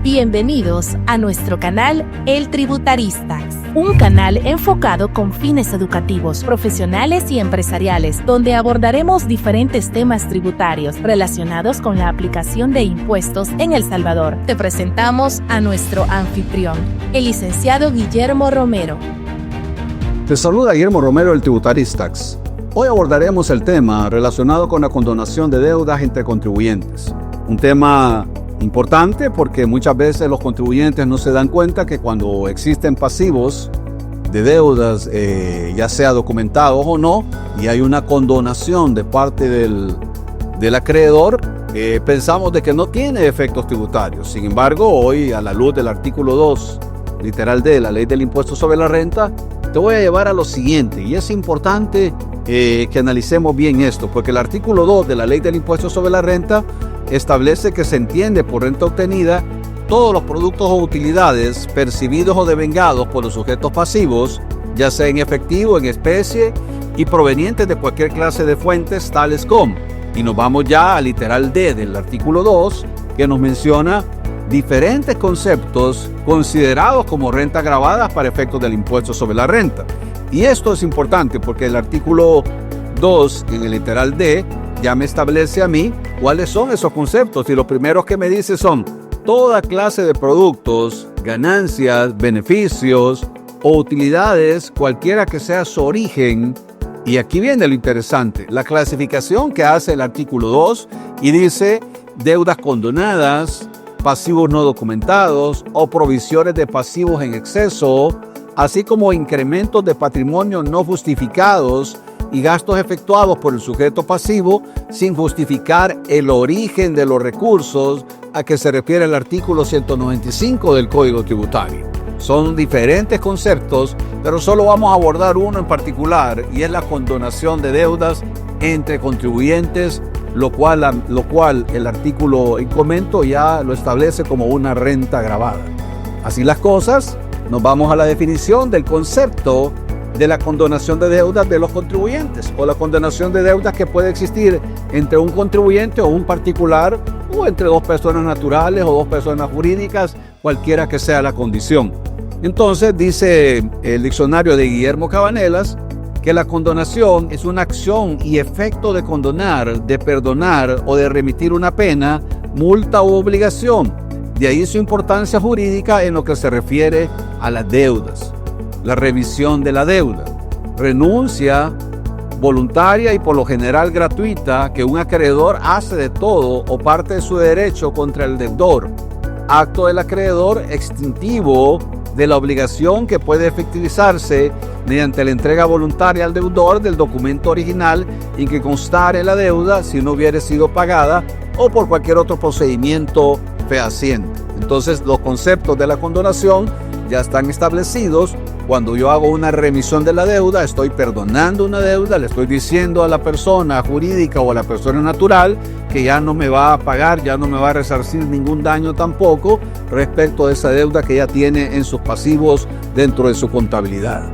Bienvenidos a nuestro canal El Tributaristax, un canal enfocado con fines educativos, profesionales y empresariales, donde abordaremos diferentes temas tributarios relacionados con la aplicación de impuestos en El Salvador. Te presentamos a nuestro anfitrión, el licenciado Guillermo Romero. Te saluda Guillermo Romero, el Tributaristax. Hoy abordaremos el tema relacionado con la condonación de deudas entre contribuyentes. Un tema importante porque muchas veces los contribuyentes no se dan cuenta que cuando existen pasivos de deudas, ya sea documentados o no, y hay una condonación de parte del acreedor, pensamos de que no tiene efectos tributarios. Sin embargo, hoy, a la luz del artículo 2, literal D, de la Ley del Impuesto sobre la Renta, te voy a llevar a lo siguiente, y es importante que analicemos bien esto, porque el artículo 2 de la Ley del Impuesto sobre la Renta establece que se entiende por renta obtenida todos los productos o utilidades percibidos o devengados por los sujetos pasivos, ya sea en efectivo, en especie y provenientes de cualquier clase de fuentes tales como, y nos vamos ya al literal D del artículo 2, que nos menciona diferentes conceptos considerados como renta gravada para efectos del impuesto sobre la renta. Y esto es importante porque el artículo 2 en el literal D ya me establece a mí cuáles son esos conceptos, y los primeros que me dice son toda clase de productos, ganancias, beneficios o utilidades, cualquiera que sea su origen. Y aquí viene lo interesante, la clasificación que hace el artículo 2 y dice deudas condonadas, pasivos no documentados o provisiones de pasivos en exceso, así como incrementos de patrimonio no justificados y gastos efectuados por el sujeto pasivo sin justificar el origen de los recursos a que se refiere el artículo 195 del Código Tributario. Son diferentes conceptos, pero solo vamos a abordar uno en particular, y es la condonación de deudas entre contribuyentes, lo cual el artículo en comento ya lo establece como una renta gravada. Así las cosas, nos vamos a la definición del concepto de la condonación de deudas de los contribuyentes, o la condonación de deudas que puede existir entre un contribuyente o un particular, o entre dos personas naturales o dos personas jurídicas, cualquiera que sea la condición. Entonces dice el diccionario de Guillermo Cabanelas que la condonación es una acción y efecto de condonar, de perdonar o de remitir una pena, multa u obligación. De ahí su importancia jurídica en lo que se refiere a las deudas. La revisión de la deuda, renuncia voluntaria y por lo general gratuita que un acreedor hace de todo o parte de su derecho contra el deudor, acto del acreedor extintivo de la obligación que puede efectivizarse mediante la entrega voluntaria al deudor del documento original en que constare la deuda si no hubiera sido pagada o por cualquier otro procedimiento fehaciente. Entonces, los conceptos de la condonación ya están establecidos. Cuando yo hago una remisión de la deuda, estoy perdonando una deuda, le estoy diciendo a la persona jurídica o a la persona natural que ya no me va a pagar, ya no me va a resarcir ningún daño tampoco respecto a esa deuda que ya tiene en sus pasivos dentro de su contabilidad.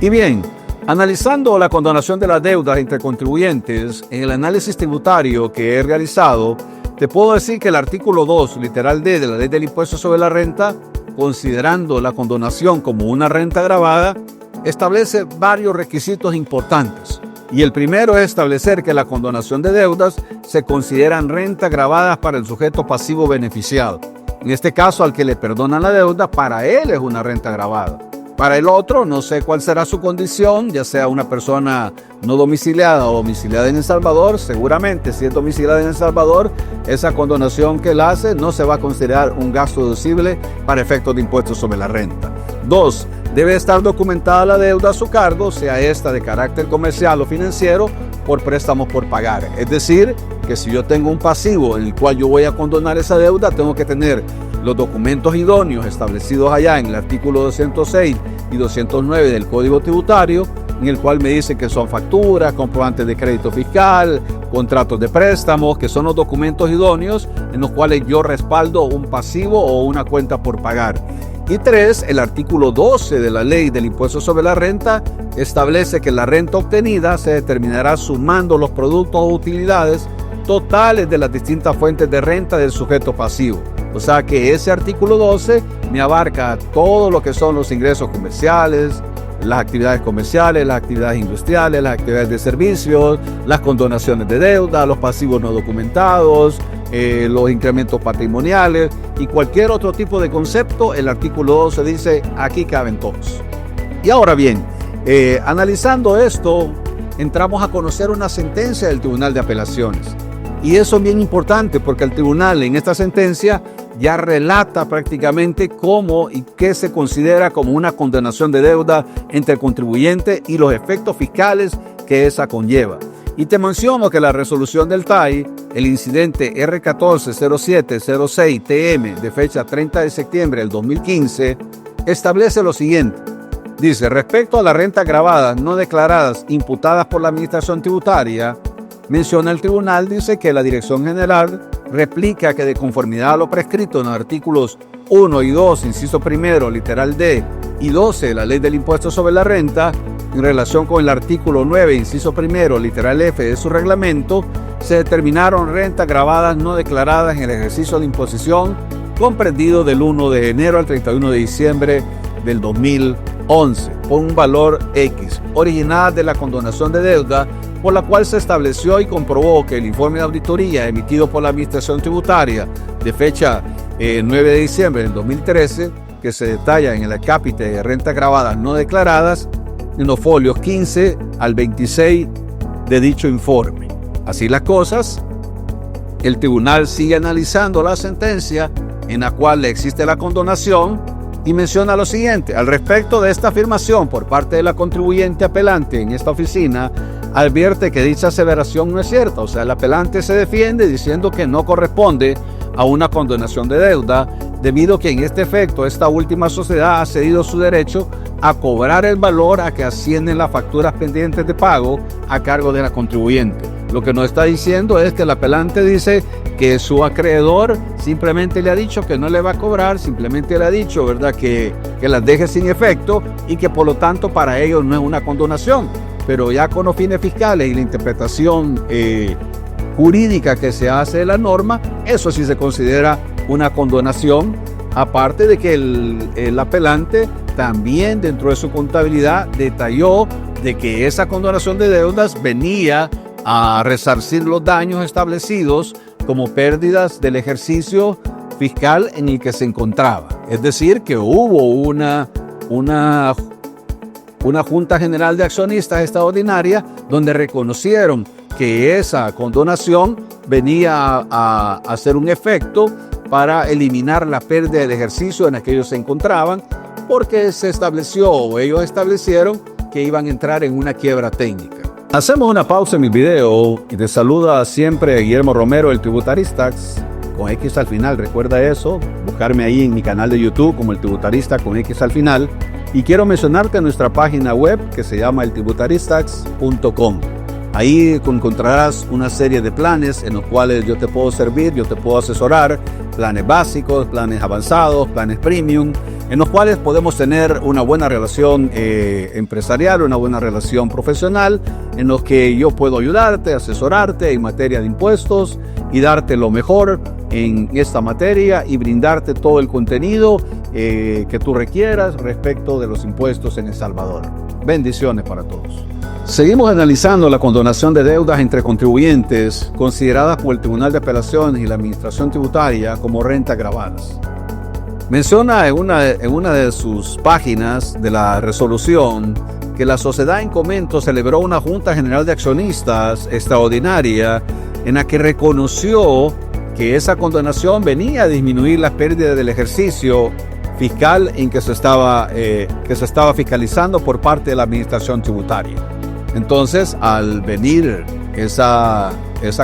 Y bien, analizando la condonación de las deudas entre contribuyentes, en el análisis tributario que he realizado, te puedo decir que el artículo 2, literal D de la Ley del Impuesto sobre la Renta, considerando la condonación como una renta gravada, establece varios requisitos importantes. Y el primero es establecer que la condonación de deudas se consideran renta gravadas para el sujeto pasivo beneficiado. En este caso, al que le perdonan la deuda, para él es una renta gravada. Para el otro, no sé cuál será su condición, ya sea una persona no domiciliada o domiciliada en El Salvador. Seguramente, si es domiciliada en El Salvador, esa condonación que él hace no se va a considerar un gasto deducible para efectos de impuestos sobre la renta. 2. Debe estar documentada la deuda a su cargo, sea esta de carácter comercial o financiero, por préstamos por pagar. Es decir, que si yo tengo un pasivo en el cual yo voy a condonar esa deuda, tengo que tener los documentos idóneos establecidos allá en el artículo 206 y 209 del Código Tributario, en el cual me dice que son facturas, comprobantes de crédito fiscal, contratos de préstamos, que son los documentos idóneos en los cuales yo respaldo un pasivo o una cuenta por pagar. Y 3, el artículo 12 de la Ley del Impuesto sobre la Renta establece que la renta obtenida se determinará sumando los productos o utilidades totales de las distintas fuentes de renta del sujeto pasivo. O sea que ese artículo 12 me abarca todo lo que son los ingresos comerciales, las actividades comerciales, las actividades industriales, las actividades de servicios, las condonaciones de deuda, los pasivos no documentados, los incrementos patrimoniales y cualquier otro tipo de concepto. El artículo 12 dice, aquí caben todos. Y ahora bien, analizando esto, entramos a conocer una sentencia del Tribunal de Apelaciones. Y eso es bien importante porque el tribunal en esta sentencia ya relata prácticamente cómo y qué se considera como una condonación de deuda entre el contribuyente y los efectos fiscales que esa conlleva. Y te menciono que la resolución del TAI, el incidente R140706-TM de fecha 30 de septiembre del 2015, establece lo siguiente. Dice, respecto a las rentas gravadas no declaradas imputadas por la Administración Tributaria, menciona el tribunal, dice que la Dirección General replica que de conformidad a lo prescrito en los artículos 1 y 2, inciso primero, literal D, y 12 de la Ley del Impuesto sobre la Renta, en relación con el artículo 9, inciso primero, literal F de su reglamento, se determinaron rentas gravadas no declaradas en el ejercicio de imposición comprendido del 1 de enero al 31 de diciembre del 2011, con un valor X, originadas de la condonación de deuda, por la cual se estableció y comprobó que el informe de auditoría emitido por la Administración Tributaria de fecha 9 de diciembre del 2013, que se detalla en el acápite de rentas gravadas no declaradas, en los folios 15 al 26 de dicho informe. Así las cosas, el tribunal sigue analizando la sentencia en la cual existe la condonación y menciona lo siguiente. Al respecto de esta afirmación por parte de la contribuyente apelante en esta oficina, advierte que dicha aseveración no es cierta. O sea, el apelante se defiende diciendo que no corresponde a una condonación de deuda, debido a que en este efecto esta última sociedad ha cedido su derecho a cobrar el valor a que ascienden las facturas pendientes de pago a cargo de la contribuyente. Lo que nos está diciendo es que el apelante dice que su acreedor simplemente le ha dicho que no le va a cobrar, simplemente le ha dicho, ¿verdad?, que las deje sin efecto y que por lo tanto para ellos no es una condonación. Pero ya con los fines fiscales y la interpretación jurídica que se hace de la norma, eso sí se considera una condonación, aparte de que el apelante también dentro de su contabilidad detalló de que esa condonación de deudas venía a resarcir los daños establecidos como pérdidas del ejercicio fiscal en el que se encontraba. Es decir, que hubo una Junta General de Accionistas Extraordinaria donde reconocieron que esa condonación venía a hacer un efecto para eliminar la pérdida del ejercicio en el que ellos se encontraban, porque se estableció o ellos establecieron que iban a entrar en una quiebra técnica. Hacemos una pausa en mi video y te saluda siempre Guillermo Romero, el Tributarístax, con X al final. Recuerda eso, buscarme ahí en mi canal de YouTube como el Tributarista con X al final. Y quiero mencionarte nuestra página web que se llama eltributaristax.com. Ahí encontrarás una serie de planes en los cuales yo te puedo servir, yo te puedo asesorar, planes básicos, planes avanzados, planes premium, en los cuales podemos tener una buena relación empresarial, una buena relación profesional, en los que yo puedo ayudarte, asesorarte en materia de impuestos y darte lo mejor en esta materia y brindarte todo el contenido que tú requieras respecto de los impuestos en El Salvador. Bendiciones para todos. Seguimos analizando la condonación de deudas entre contribuyentes consideradas por el Tribunal de Apelaciones y la Administración Tributaria como rentas gravadas. Menciona en una de sus páginas de la resolución que la sociedad en comento celebró una Junta General de Accionistas extraordinaria en la que reconoció que esa condonación venía a disminuir las pérdidas del ejercicio fiscal en que se estaba fiscalizando por parte de la Administración Tributaria. Entonces, al venir esa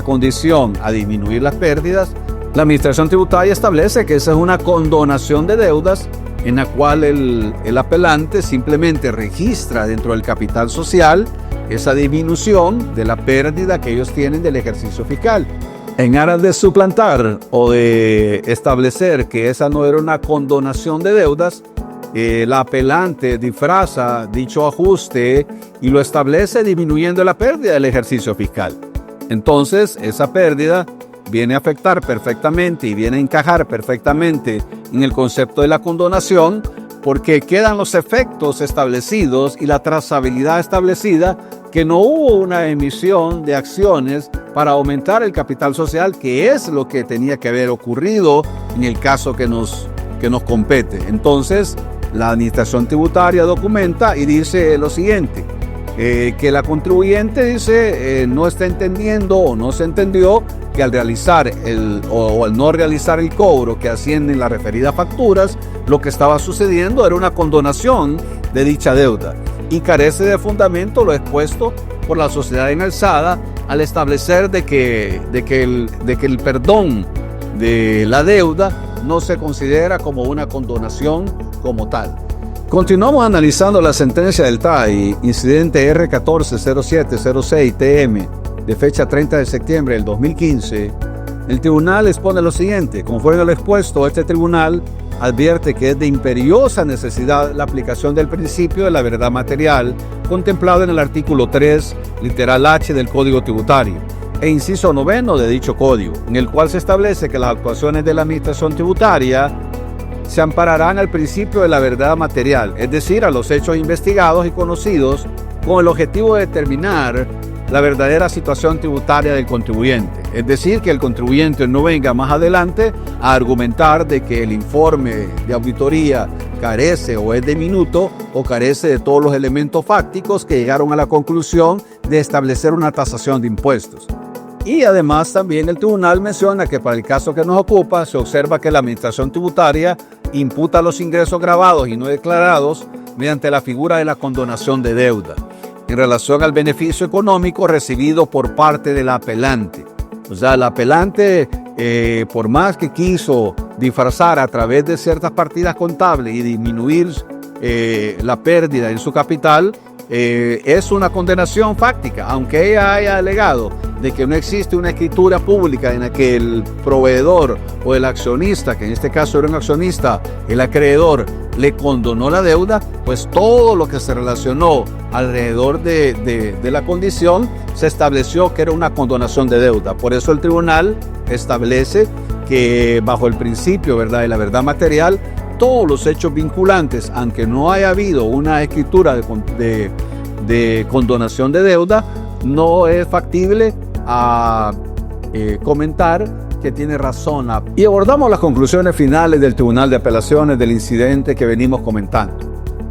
condición a disminuir las pérdidas, la Administración Tributaria establece que esa es una condonación de deudas en la cual el apelante simplemente registra dentro del capital social esa disminución de la pérdida que ellos tienen del ejercicio fiscal. En aras de suplantar o de establecer que esa no era una condonación de deudas, el apelante disfraza dicho ajuste y lo establece disminuyendo la pérdida del ejercicio fiscal. Entonces, esa pérdida viene a afectar perfectamente y viene a encajar perfectamente en el concepto de la condonación, porque quedan los efectos establecidos y la trazabilidad establecida, que no hubo una emisión de acciones para aumentar el capital social, que es lo que tenía que haber ocurrido en el caso que nos compete. Entonces, la administración tributaria documenta y dice lo siguiente, que la contribuyente dice no está entendiendo o no se entendió que al realizar o al no realizar el cobro que asciende en las referidas facturas, lo que estaba sucediendo era una condonación de dicha deuda y carece de fundamento lo expuesto por la sociedad en alzada al establecer de que el perdón de la deuda no se considera como una condonación como tal. Continuamos analizando la sentencia del TAI, incidente R140706-TM, de fecha 30 de septiembre del 2015. El tribunal expone lo siguiente: conforme a lo expuesto, este tribunal advierte que es de imperiosa necesidad la aplicación del principio de la verdad material contemplado en el artículo 3, literal H del Código Tributario e inciso 9 de dicho código, en el cual se establece que las actuaciones de la administración tributaria se ampararán al principio de la verdad material, es decir, a los hechos investigados y conocidos con el objetivo de determinar la verdadera situación tributaria del contribuyente. Es decir, que el contribuyente no venga más adelante a argumentar de que el informe de auditoría carece o es diminuto o carece de todos los elementos fácticos que llegaron a la conclusión de establecer una tasación de impuestos. Y además también el tribunal menciona que para el caso que nos ocupa se observa que la administración tributaria imputa los ingresos grabados y no declarados mediante la figura de la condonación de deuda en relación al beneficio económico recibido por parte del apelante. O sea, el apelante, por más que quiso disfrazar a través de ciertas partidas contables y disminuir la pérdida en su capital, es una condenación fáctica, aunque ella haya alegado de que no existe una escritura pública en la que el proveedor o el accionista, que en este caso era un accionista, el acreedor, le condonó la deuda, pues todo lo que se relacionó alrededor de la condición se estableció que era una condonación de deuda. Por eso el tribunal establece que bajo el principio, ¿verdad?, de la verdad material, todos los hechos vinculantes, aunque no haya habido una escritura de condonación de deuda, no es factible a comentar que tiene razón. Y abordamos las conclusiones finales del Tribunal de Apelaciones del incidente que venimos comentando.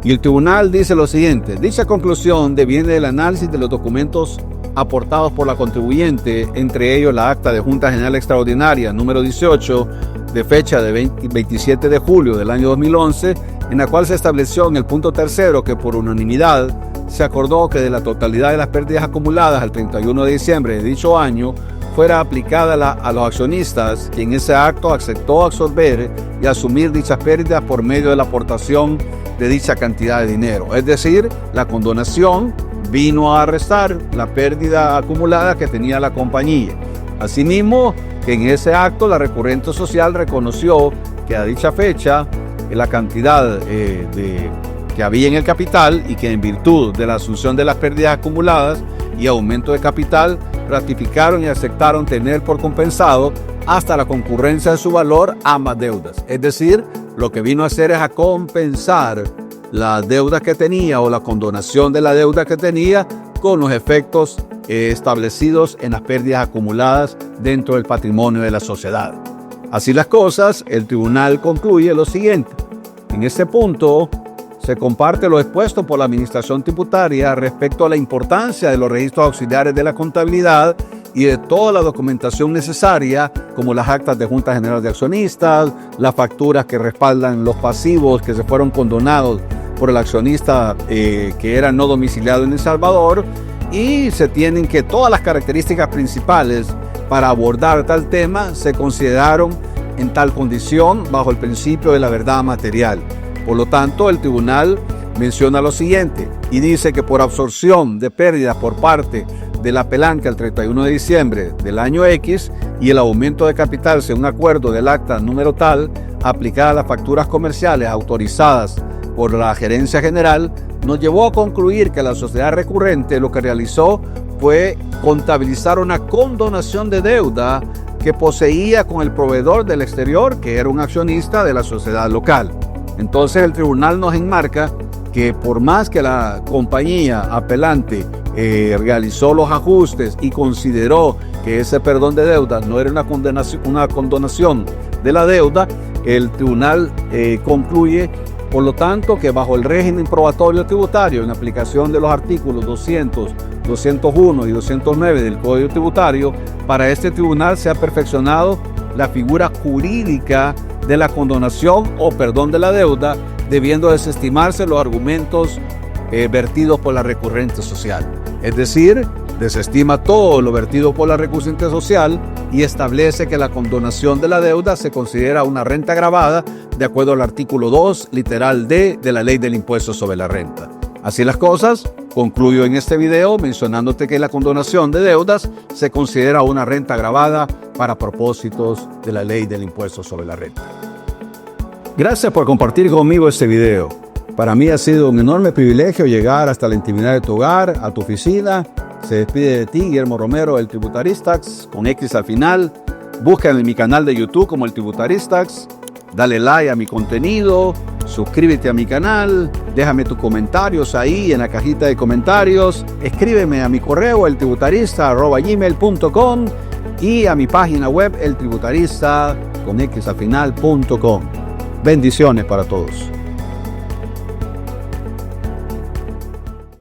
Y el tribunal dice lo siguiente: dicha conclusión deviene del análisis de los documentos aportados por la contribuyente, entre ellos la acta de Junta General Extraordinaria número 18 de fecha de 27 de julio del año 2011, en la cual se estableció en el punto tercero que por unanimidad se acordó que de la totalidad de las pérdidas acumuladas al 31 de diciembre de dicho año fuera aplicada a los accionistas, que en ese acto aceptó absorber y asumir dichas pérdidas por medio de la aportación de dicha cantidad de dinero. Es decir, la condonación vino a restar la pérdida acumulada que tenía la compañía. Asimismo, que en ese acto la recurrente social reconoció que a dicha fecha la cantidad que había en el capital y que en virtud de la asunción de las pérdidas acumuladas y aumento de capital ratificaron y aceptaron tener por compensado hasta la concurrencia de su valor ambas deudas. Es decir, lo que vino a hacer es a compensar la deuda que tenía o la condonación de la deuda que tenía con los efectos establecidos en las pérdidas acumuladas dentro del patrimonio de la sociedad. Así las cosas, el tribunal concluye lo siguiente: en este punto se comparte lo expuesto por la Administración Tributaria respecto a la importancia de los registros auxiliares de la contabilidad y de toda la documentación necesaria, como las actas de Junta General de Accionistas, las facturas que respaldan los pasivos que se fueron condonados por el accionista que era no domiciliado en El Salvador, y se tienen que todas las características principales para abordar tal tema se consideraron en tal condición bajo el principio de la verdad material. Por lo tanto, el tribunal menciona lo siguiente y dice que por absorción de pérdidas por parte del apelante al 31 de diciembre del año X y el aumento de capital según acuerdo del acta número tal aplicada a las facturas comerciales autorizadas por la Gerencia General, nos llevó a concluir que la sociedad recurrente lo que realizó fue contabilizar una condonación de deuda que poseía con el proveedor del exterior, que era un accionista de la sociedad local. Entonces el tribunal nos enmarca que por más que la compañía apelante realizó los ajustes y consideró que ese perdón de deuda no era una condonación de la deuda, el tribunal concluye, por lo tanto, que bajo el régimen probatorio tributario, en aplicación de los artículos 200, 201 y 209 del Código Tributario, para este tribunal se ha perfeccionado la figura jurídica de la condonación o perdón de la deuda, debiendo desestimarse los argumentos vertidos por la recurrente social. Es decir, desestima todo lo vertido por la recurrente social y establece que la condonación de la deuda se considera una renta gravada de acuerdo al artículo 2, literal D de la Ley del Impuesto sobre la Renta. Así las cosas, concluyo en este video mencionándote que la condonación de deudas se considera una renta gravada para propósitos de la Ley del Impuesto sobre la Renta. Gracias por compartir conmigo este video. Para mí ha sido un enorme privilegio llegar hasta la intimidad de tu hogar, a tu oficina. Se despide de ti Guillermo Romero, el Tributaristax, con X al final. Búscame en mi canal de YouTube como el Tributaristax. Dale like a mi contenido, suscríbete a mi canal, déjame tus comentarios ahí en la cajita de comentarios. Escríbeme a mi correo eltributarista@gmail.com y a mi página web eltributarista.com. Bendiciones para todos.